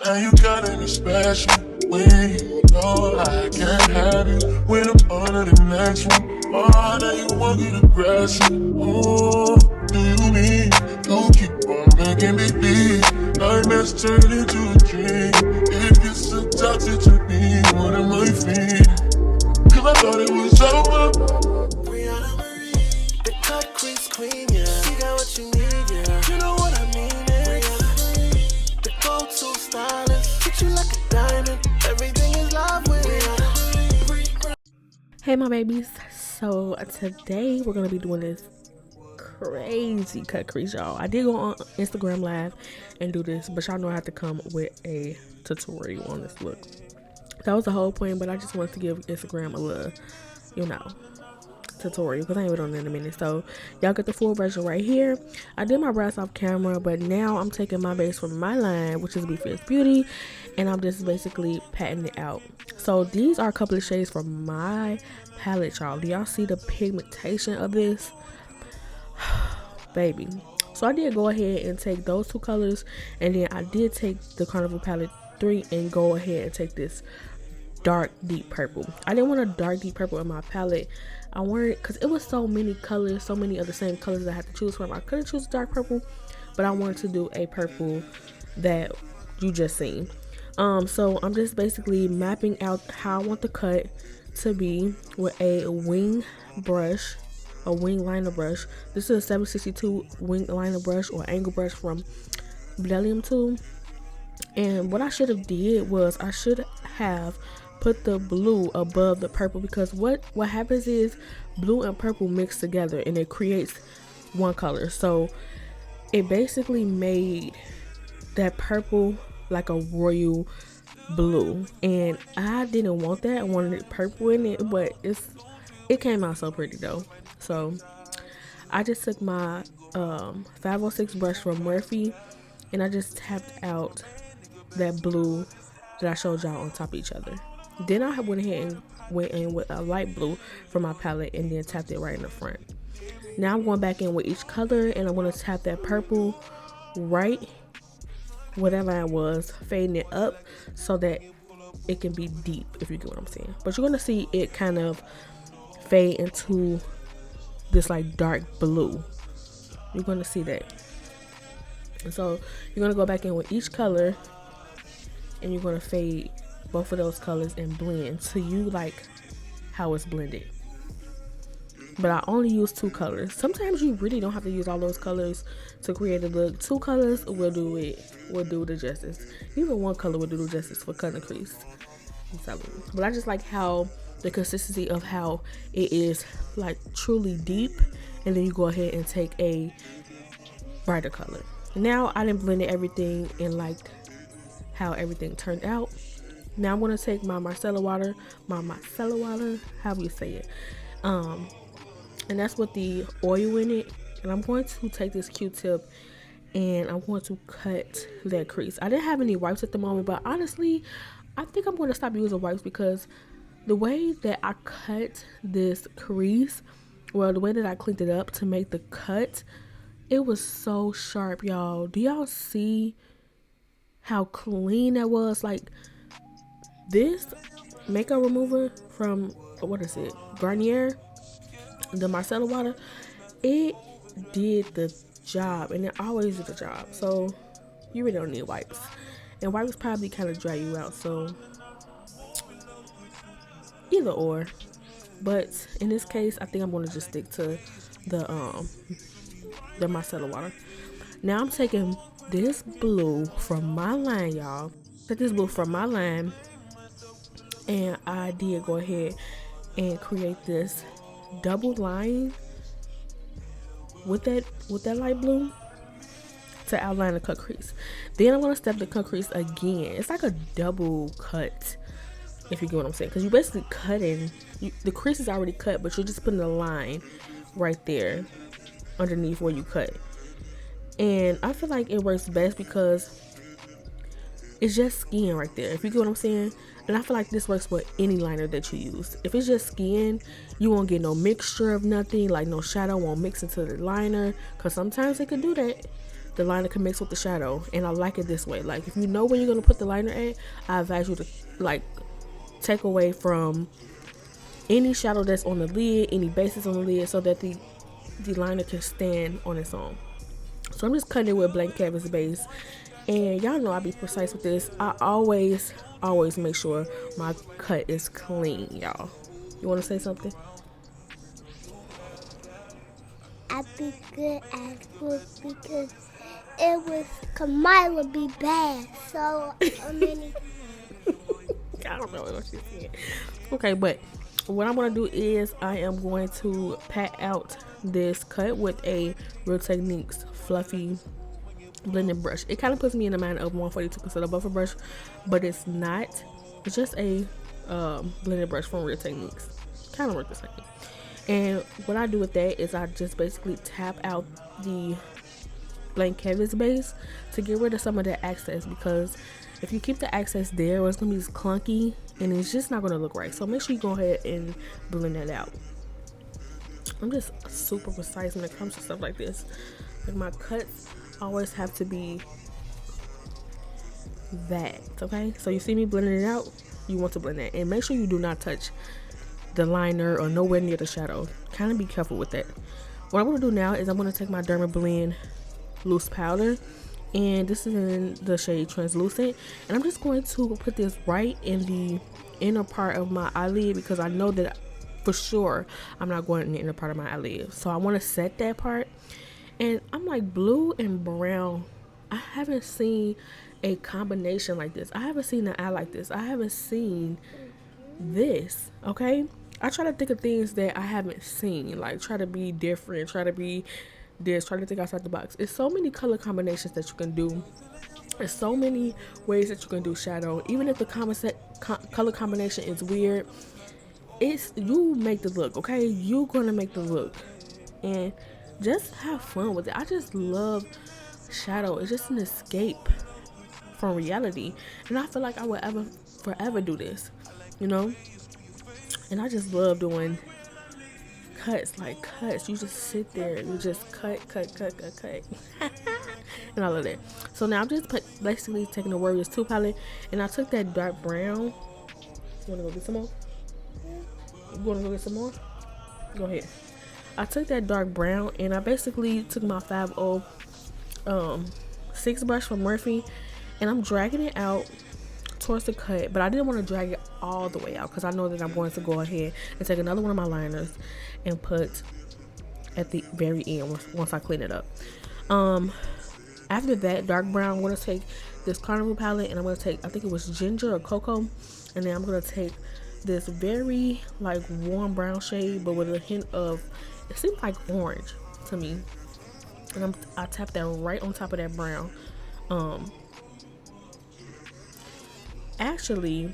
And you gotta be special when you know I can't have you when I'm under the next one. Oh, now you want me to grasp you. Oh, do you mean you keep on making me bleed? Nightmares turn into a dream. If you're so toxic to me, what am I feeling? Cause I thought it was over. Briana Marie, the Cutcrease queen, yeah. She got what you need, yeah. You know what I mean, yeah. Briana Marie, the go-to stylist. Treat you like a diamond. Everything is love with Briana Marie. Hey my babies, so today we're gonna be doing this crazy cut crease, y'all. I did go on Instagram live and do this, but y'all know I have to come with a tutorial on this look. That was the whole point, but I just wanted to give Instagram a little, you know, tutorial because I ain't been on it in a minute. So y'all get the full version right here. I did my brows off camera, but now I'm taking my base from my line, which is BPerfect Beauty, and I'm just basically patting it out. So these are a couple of shades from my palette, y'all. Do y'all see the pigmentation of this? Baby. So I did go ahead and take those two colors, and then I did take the Carnival palette 3 and go ahead and take this dark deep purple. I didn't want a dark deep purple in my palette. I wanted, because it was so many colors, so many of the same colors I had to choose from. I couldn't choose dark purple, but I wanted to do a purple that you just seen. So I'm just basically mapping out how I want the cut to be with a wing brush, a wing liner brush. This is a 762 wing liner brush or angle brush from Bdellium Tool. And what I should have did was I should have put the blue above the purple, because what happens is blue and purple mix together and it creates one color. So it basically made that purple like a royal blue, and I didn't want that. I wanted purple in it, but it came out so pretty though. So I just took my 506 brush from Murphy and I just tapped out that blue that I showed y'all on top of each other. Then I went ahead and went in with a light blue from my palette and then tapped it right in the front. Now I'm going back in with each color and I'm going to tap that purple right where that line was, fading it up so that it can be deep, if you get what I'm saying. But you're going to see it kind of fade into this like dark blue. You're going to see that. And so you're going to go back in with each color and you're going to fade both of those colors and blend so you like how it's blended. But I only use 2 colors. Sometimes you really don't have to use all those colors to create a look. 2 colors will do the justice. Even 1 color will do the justice for cutting a crease. But I just like how the consistency of how it is like truly deep, and then you go ahead and take a brighter color. Now I didn't blend everything and liked how everything turned out. Now I'm going to take my micellar water, however you say it, and that's with the oil in it, and I'm going to take this Q-tip and I'm going to cut that crease. I didn't have any wipes at the moment, but honestly I think I'm going to stop using wipes because the way that I cut this crease, well, the way that I cleaned it up to make the cut, it was so sharp, y'all. Do y'all see how clean that was? Like, this makeup remover from, what is it, Garnier, the micellar water, it did the job, and it always did the job. So you really don't need wipes, and wipes probably kind of dry you out, so either or. But in this case I think I'm going to just stick to the micellar water. Now I'm taking this blue from my line, y'all. Take this blue from my line, and I did go ahead and create this double line with that light blue to outline the cut crease. Then I'm going to step the cut crease again. It's like a double cut, if you get what I'm saying, because you're basically cutting, the crease is already cut, but you're just putting a line right there underneath where you cut. And I feel like it works best because it's just skin right there, if you get what I'm saying. And I feel like this works with any liner that you use. If it's just skin, you won't get no mixture of nothing, like no shadow won't mix into the liner, because sometimes it could do that. the liner can mix with the shadow, and I like it this way. Like, if you know where you're gonna put the liner at, I advise you to like take away from any shadow that's on the lid, any bases on the lid, so that the liner can stand on its own. So I'm just cutting it with blank canvas base, and y'all know I be precise with this. I always make sure my cut is clean, y'all. You want to say something? I be good at food because it was Kamila be bad. So many. I don't know what she's saying. Okay, but what I'm gonna do is I am going to pat out this cut with a Real Techniques fluffy blending brush. It kind of puts me in the mind of 142 concealer buffer brush, but it's not. It's just a blending brush from Real Techniques. Kind of work the same. And what I do with that is I just basically tap out the blank canvas base to get rid of some of that excess, because if you keep the excess there, it's gonna be clunky and it's just not gonna look right. So make sure you go ahead and blend that out. I'm just super precise when it comes to stuff like this. Like, my cuts always have to be that, okay? So you see me blending it out, you want to blend that, and make sure you do not touch the liner or nowhere near the shadow. Kind of be careful with that. What I'm going to do now is I'm going to take my Derma Blend loose powder, and this is in the shade Translucent, and I'm just going to put this right in the inner part of my eyelid, because I know that for sure I'm not going in the inner part of my eyelid. So I want to set that part, and I'm like, blue and brown, I haven't seen a combination like this. I haven't seen an eye like this. I haven't seen this, okay? I try to think of things that I haven't seen, like try to be different, try to be this, try to think outside the box. It's so many color combinations that you can do. There's so many ways that you can do shadow. Even if the color combination is weird, it's you make the look, okay? You're gonna make the look, and just have fun with it. I just love shadow. It's just an escape from reality, and I feel like I would forever do this, you know. And I just love doing cuts, like cuts. You just sit there, you just cut. And I love that. So now I'm just basically taking the Warriors 2 palette, and I took that dark brown. You wanna go get some more? You wanna go get some more? Go ahead. I took that dark brown, and I basically took my 506 brush from Murphy, and I'm dragging it out towards the cut, but I didn't want to drag it all the way out, because I know that I'm going to go ahead and take another one of my liners and put at the very end once I clean it up. After that dark brown, I'm going to take this Carnival palette, and I'm going to take, I think it was ginger or cocoa, and then I'm going to take this very like warm brown shade, but with a hint of, it seems like orange to me, and I tap that right on top of that brown. Actually,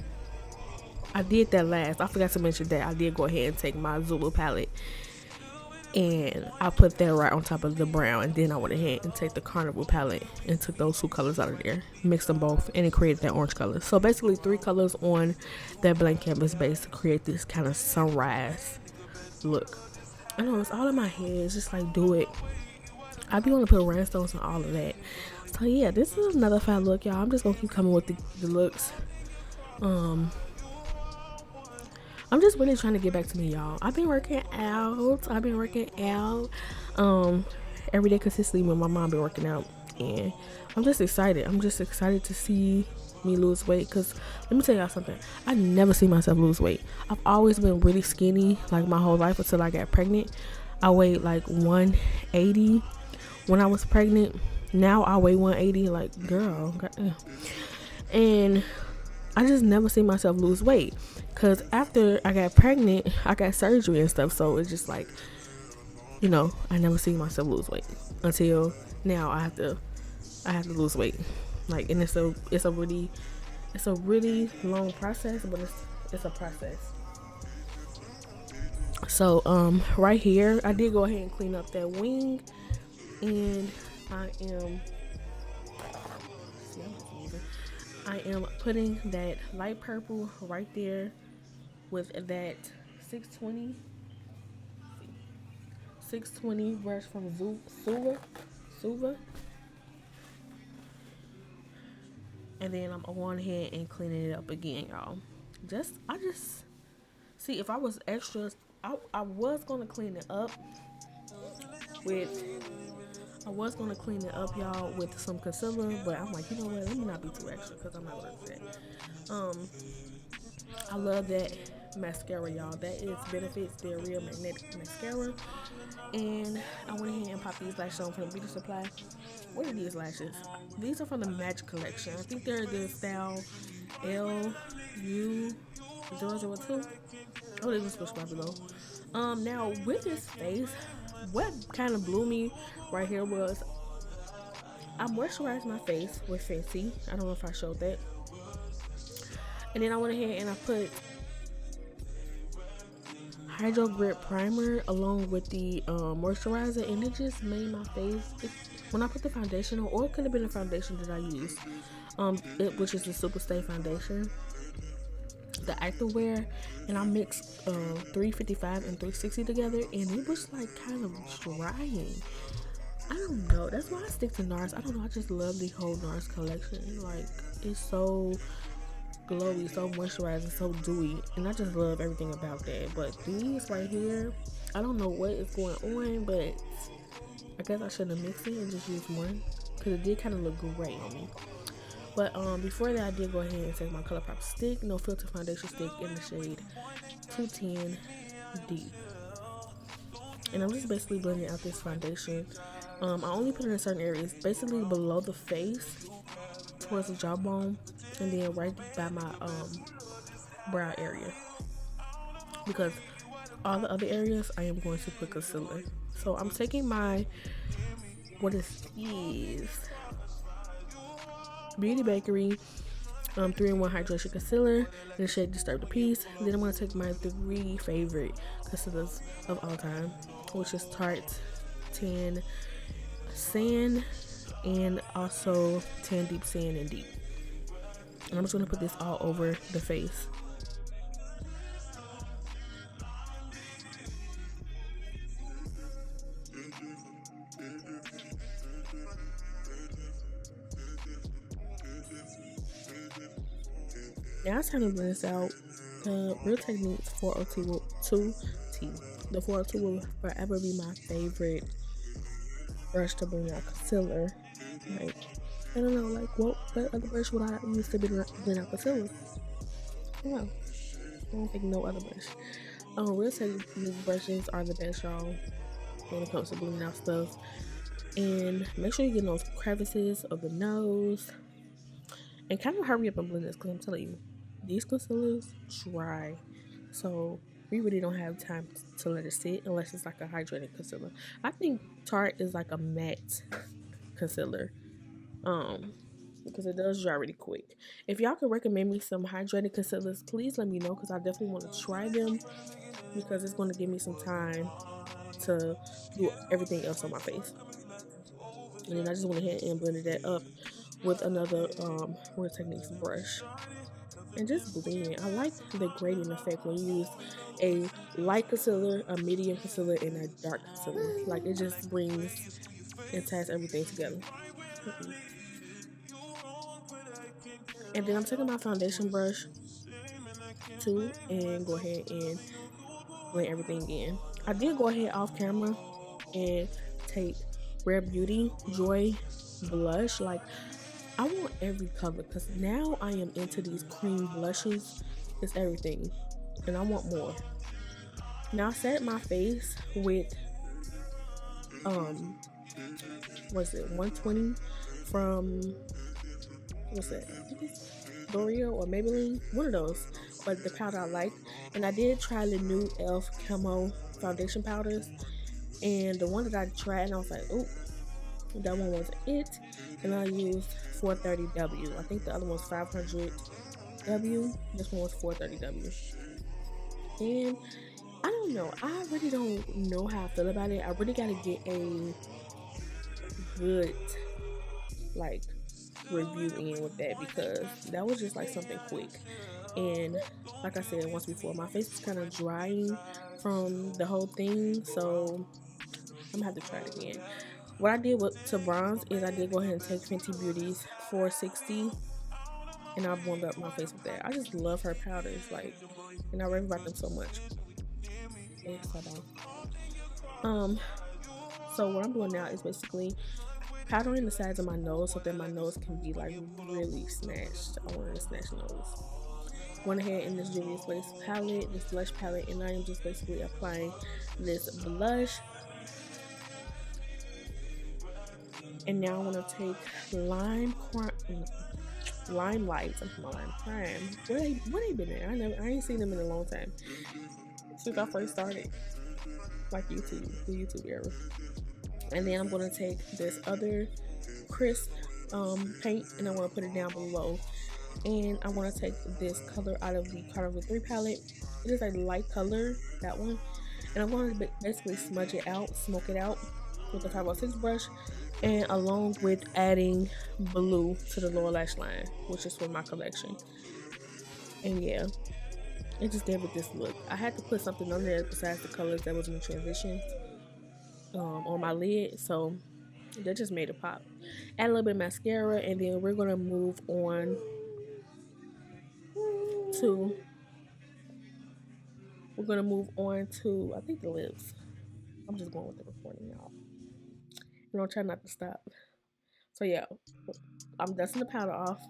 I did that last. I forgot to mention that I did go ahead and take my Zulu palette, and I put that right on top of the brown, and then I went ahead and take the Carnival palette and took those two colors out of there, mixed them both, and it created that orange color. So basically 3 colors on that blank canvas base to create this kind of sunrise look. I know it's all in my head. It's just like, do it. I be want to put rhinestones and all of that. So yeah, this is another fine look, y'all. I'm just gonna keep coming with the looks. I'm just really trying to get back to me, y'all. I've been working out. Every day consistently when my mom been working out, and I'm just excited. I'm just excited to see me lose weight, because let me tell y'all something. I never see myself lose weight. I've always been really skinny, like my whole life, until I got pregnant. I weighed like 180 when I was pregnant. Now I weigh 180, like, girl. God. And I just never see myself lose weight, because after I got pregnant, I got surgery and stuff. So it's just like, you know, I never see myself lose weight until now. I have to lose weight, like, and it's a really long process, but it's a process. So right here, I did go ahead and clean up that wing, and I am putting that light purple right there with that 620 brush from Suva. and then I'm going ahead and cleaning it up again, y'all. I just see, if I was extra, I was gonna clean it up with y'all, with some concealer, but I'm like, you know what, let me not be too extra because I'm not gonna do that. I love that mascara, y'all. That is Benefits, their Real Magnetic Mascara. And I went ahead and popped these lashes on from the Beauty Supply. What are these lashes? These are from the Magic Collection. I think they're the style LU002. Oh, they just switched by below. Now with this face, what kind of blew me right here was I moisturized my face with Fenty. I don't know if I showed that. And then I went ahead and I put Hydro Grip Primer along with the moisturizer, and it just made my face, when I put the foundation on, or it could have been the foundation that I used, which is the Superstay Foundation, the Active Wear, and I mixed 355 and 360 together, and it was like kind of drying. I don't know, that's why I stick to NARS. I don't know, I just love the whole NARS collection. Like, it's so glowy, so moisturizing, so dewy, and I just love everything about that. But these right here, I don't know what is going on, but I guess I shouldn't have mixed it and just used one, because it did kind of look great on me. But before that, I did go ahead and take my ColourPop stick, no filter foundation stick, in the shade 210 Deep, and I'm just basically blending out this foundation. I only put it in certain areas, basically below the face, towards the jawbone, and then right by my brow area, because all the other areas I am going to put concealer. So I'm taking my, what is this, Beauty Bakerie 3-in-1 Hydration Concealer in the shade Disturb the Peace. Then I'm going to take my 3 favorite concealers of all time, which is Tarte 10 Sand and also 10 Deep Sand and Deep. And I'm just going to put this all over the face. Now it's time to blend this out. Real Techniques 402T. The 402 will forever be my favorite brush to blend out concealer. Like, I don't know, like, what other brush would I use to blend out concealer? No, I don't think no other brush. Real Techniques brushes are the best, y'all, when it comes to blending out stuff. And make sure you get those crevices of the nose. And kind of hurry up and blend this, because I'm telling you, these concealers dry. So we really don't have time to let it sit unless it's like a hydrating concealer. I think Tarte is like a matte concealer. Because it does dry really quick. If y'all could recommend me some hydrating concealers, please let me know, because I definitely want to try them, because it's going to give me some time to do everything else on my face. And then I just went ahead and blended that up with another Real Techniques brush and just blend. I like the gradient effect when you use a light concealer, a medium concealer, and a dark concealer. Like, it just brings and ties everything together. And then I'm taking my foundation brush too and go ahead and blend everything in. I did go ahead off camera and take Rare Beauty Joy blush. Like, I want every color, because now I am into these cream blushes. It's everything, and I want more. Now I set my face with what's it, 120 from, what's that, I think it's L'Oreal or Maybeline, one of those, but the powder I like. And I did try the new e.l.f. Camo foundation powders, and the one that I tried, and I was like, oh, that one wasn't it. And I used 430W. I think the other one was 500W. This one was 430W. And I don't know, I really don't know how I feel about it. I really gotta get a good, like, review in with that, because that was just like something quick. And like I said once before, my face is kind of drying from the whole thing, so I'm gonna have to try it again. What I did to bronze is I did go ahead and take Fenty Beauty's 460 and I've warmed up my face with that. I just love her powders, like, and I rave about them so much. So what I'm doing now is basically powdering the sides of my nose so that my nose can be like really snatched. I want to snatch nose. Went ahead in this Juvias Lace palette, this blush palette, and I am just basically applying this blush. And now I want to take Limelight, lime crime. Where they been at? I ain't seen them in a long time since I first started like the YouTube era. And then I'm gonna take this other crisp paint, and I want to put it down below. And I want to take this color out of the Carnival 3 palette. It is a light color, that one. And I'm going to basically smudge it out, smoke it out with the 506 brush, and along with adding blue to the lower lash line, which is for my collection. And yeah, it just gave it this look. I had to put something on there besides the colors that was in transition on my lid, so that just made it pop. Add a little bit of mascara, and then we're gonna move on to I think the lips. I'm just going with the recording, y'all. You know, try not to stop. So yeah, I'm dusting the powder off,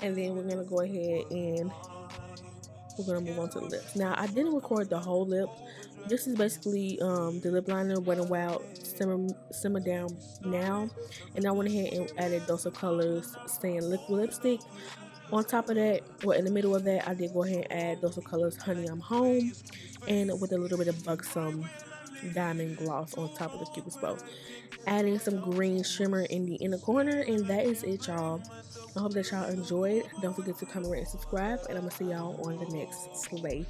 and then we're gonna go ahead and we're gonna move on to the lips. Now I didn't record the whole lip. This is basically the lip liner Wet n Wild Simmer Down Now, and I went ahead and added Dose of Colors Staying Liquid Lipstick. On top of that, well, in the middle of that, I did go ahead and add Dose of Colors Honey I'm Home, and with a little bit of Buxom Diamond Gloss on top of the Cupid's Bow. Adding some green shimmer in the inner corner, and that is it, y'all. I hope that y'all enjoyed. Don't forget to comment, rate, and subscribe, and I'm going to see y'all on the next slay.